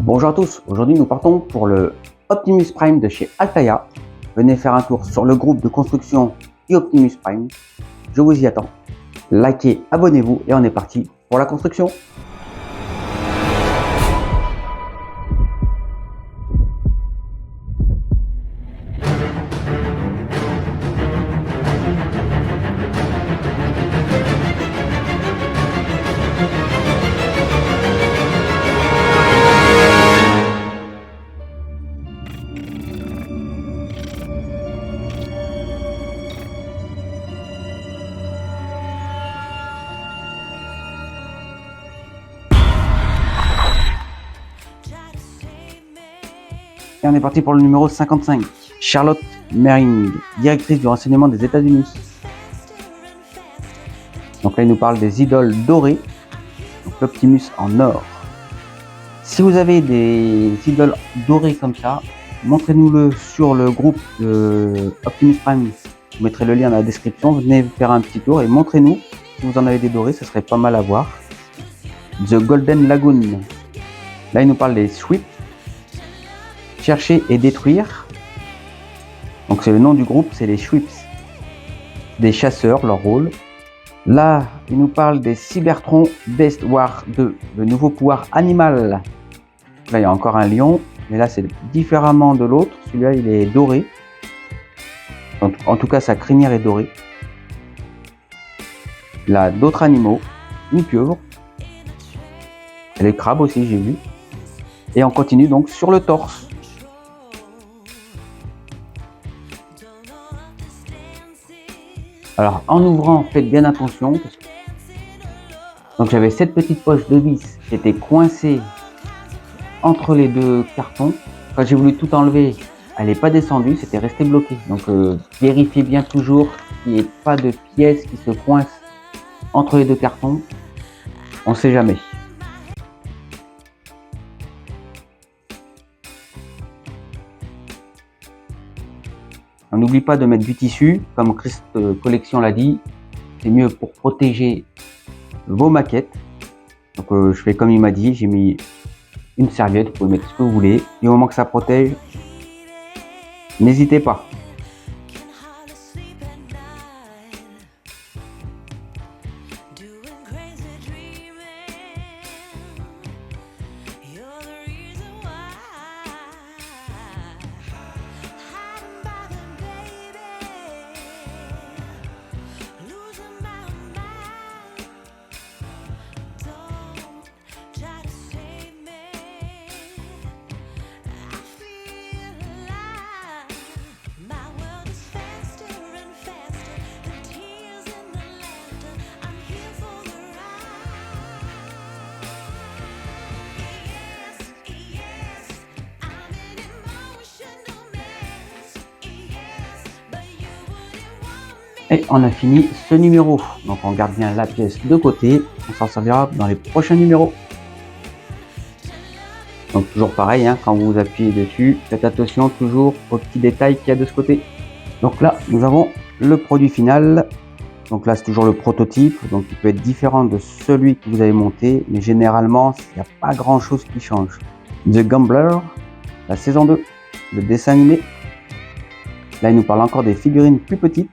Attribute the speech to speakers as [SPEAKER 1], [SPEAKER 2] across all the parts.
[SPEAKER 1] Bonjour à tous, aujourd'hui nous partons pour le Optimus Prime de chez Altaïa. Venez faire un tour sur le groupe de construction Optimus Prime. Je vous y attends. Likez, abonnez-vous et on est parti pour la construction. Et on est parti pour le numéro 55. Charlotte Mering, directrice du renseignement des États-Unis. Donc là, il nous parle des idoles dorées. Donc l'Optimus en or. Si vous avez des idoles dorées comme ça, montrez-nous-le sur le groupe de Optimus Prime. Je mettrai le lien dans la description. Venez faire un petit tour et montrez-nous si vous en avez des dorés. Ce serait pas mal à voir. The Golden Lagoon. Là, il nous parle des sweeps. Chercher et détruire. Donc c'est le nom du groupe, c'est les Sweeps. Des chasseurs, leur rôle. Là, il nous parle des Cybertron Beast War 2, le nouveau pouvoir animal. Là, il y a encore un lion, mais là, c'est différemment de l'autre. Celui-là, il est doré. En tout cas, sa crinière est dorée. Là, d'autres animaux, une pieuvre. Et les crabes aussi, j'ai vu. Et on continue donc sur le torse. Alors, en ouvrant, faites bien attention. Donc, j'avais cette petite poche de vis qui était coincée entre les deux cartons. Quand j'ai voulu tout enlever, elle n'est pas descendue, c'était resté bloqué. Donc, vérifiez bien toujours qu'il n'y ait pas de pièces qui se coincent entre les deux cartons. On ne sait jamais. On n'oublie pas de mettre du tissu, comme Christ Collection l'a dit, c'est mieux pour protéger vos maquettes. Donc je fais comme il m'a dit, j'ai mis une serviette, vous pouvez mettre ce que vous voulez. Du moment que ça protège, n'hésitez pas. Et on a fini ce numéro. Donc on garde bien la pièce de côté. On s'en servira dans les prochains numéros. Donc toujours pareil, hein, quand vous appuyez dessus, faites attention toujours aux petits détails qu'il y a de ce côté. Donc là, nous avons le produit final. Donc là, c'est toujours le prototype. Donc il peut être différent de celui que vous avez monté. Mais généralement, il n'y a pas grand chose qui change. The Gambler, la saison 2, le dessin animé. Là, il nous parle encore des figurines plus petites.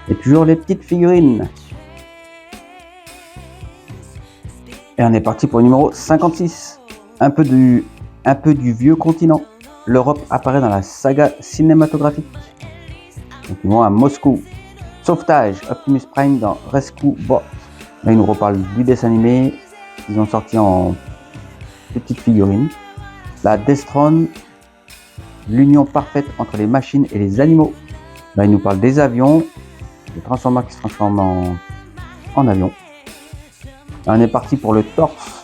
[SPEAKER 1] Et toujours les petites figurines. Et on est parti pour le numéro 56. Un peu du vieux continent. L'Europe apparaît dans la saga cinématographique. Donc ils vont à Moscou. Sauvetage, Optimus Prime dans Rescue Bot. Là ils nous reparlent du dessin animé. Ils ont sorti en petites figurines. La Destron, l'union parfaite entre les machines et les animaux. Là ils nous parlent des avions. Les Transformers qui se transforment en avion. Là, on est parti pour le torse.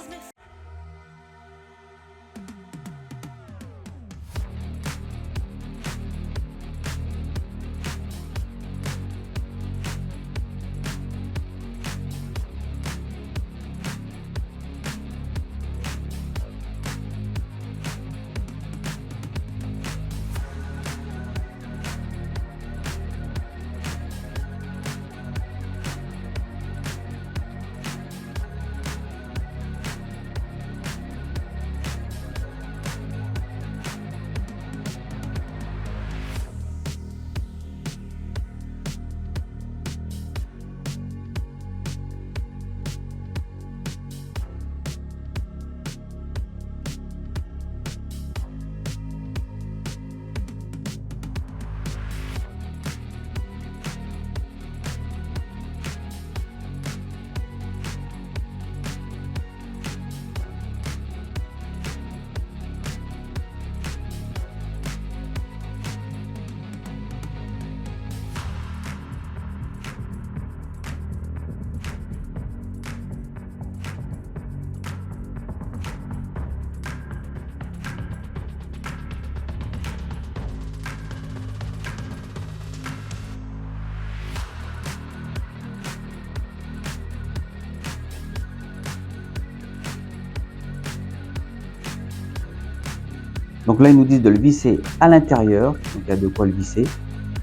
[SPEAKER 1] Donc là, ils nous disent de le visser à l'intérieur, donc il y a de quoi le visser.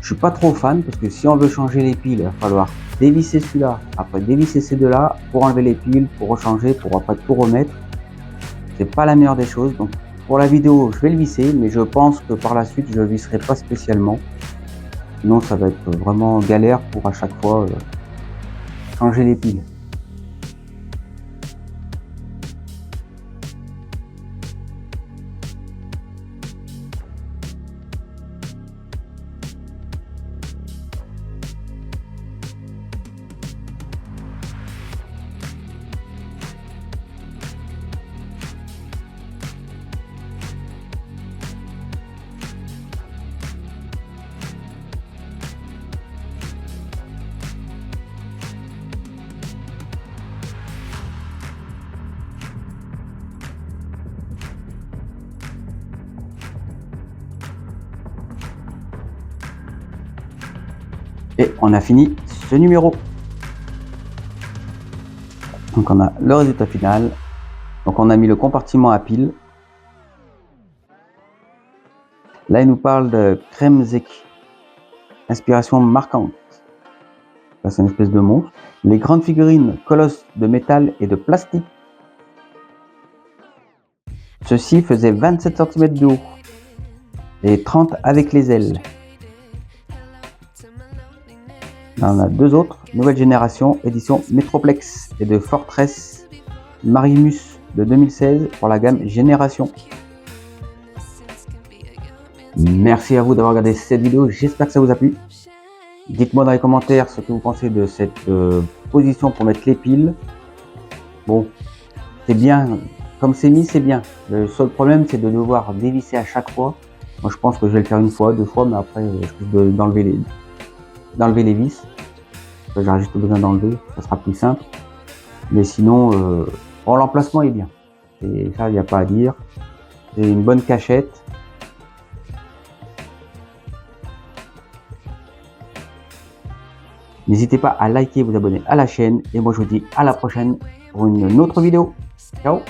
[SPEAKER 1] Je suis pas trop fan parce que si on veut changer les piles, il va falloir dévisser celui-là, après dévisser ces deux-là pour enlever les piles, pour rechanger, pour après tout remettre. C'est pas la meilleure des choses. Donc pour la vidéo, je vais le visser, mais je pense que par la suite, je le visserai pas spécialement. Sinon, ça va être vraiment galère pour à chaque fois changer les piles. Et on a fini ce numéro. Donc on a le résultat final. Donc on a mis le compartiment à piles. Là il nous parle de Kremzek. Inspiration marquante. Là c'est une espèce de monstre. Les grandes figurines colosses de métal et de plastique. Ceux-ci faisaient 27 cm de haut. Et 30 avec les ailes. Là, on a deux autres, nouvelle génération, édition Metroplex et de Fortress Marimus de 2016 pour la gamme Génération. Merci à vous d'avoir regardé cette vidéo, j'espère que ça vous a plu. Dites-moi dans les commentaires ce que vous pensez de cette position pour mettre les piles. Bon, c'est bien, comme c'est mis, c'est bien. Le seul problème, c'est de devoir dévisser à chaque fois. Moi, je pense que je vais le faire une fois, deux fois, mais après, je risque d'enlever les vis. J'aurai juste besoin d'enlever, ça sera plus simple. Mais sinon, l'emplacement est bien. Et ça, il n'y a pas à dire. C'est une bonne cachette. N'hésitez pas à liker et vous abonner à la chaîne. Et moi, je vous dis à la prochaine pour une autre vidéo. Ciao!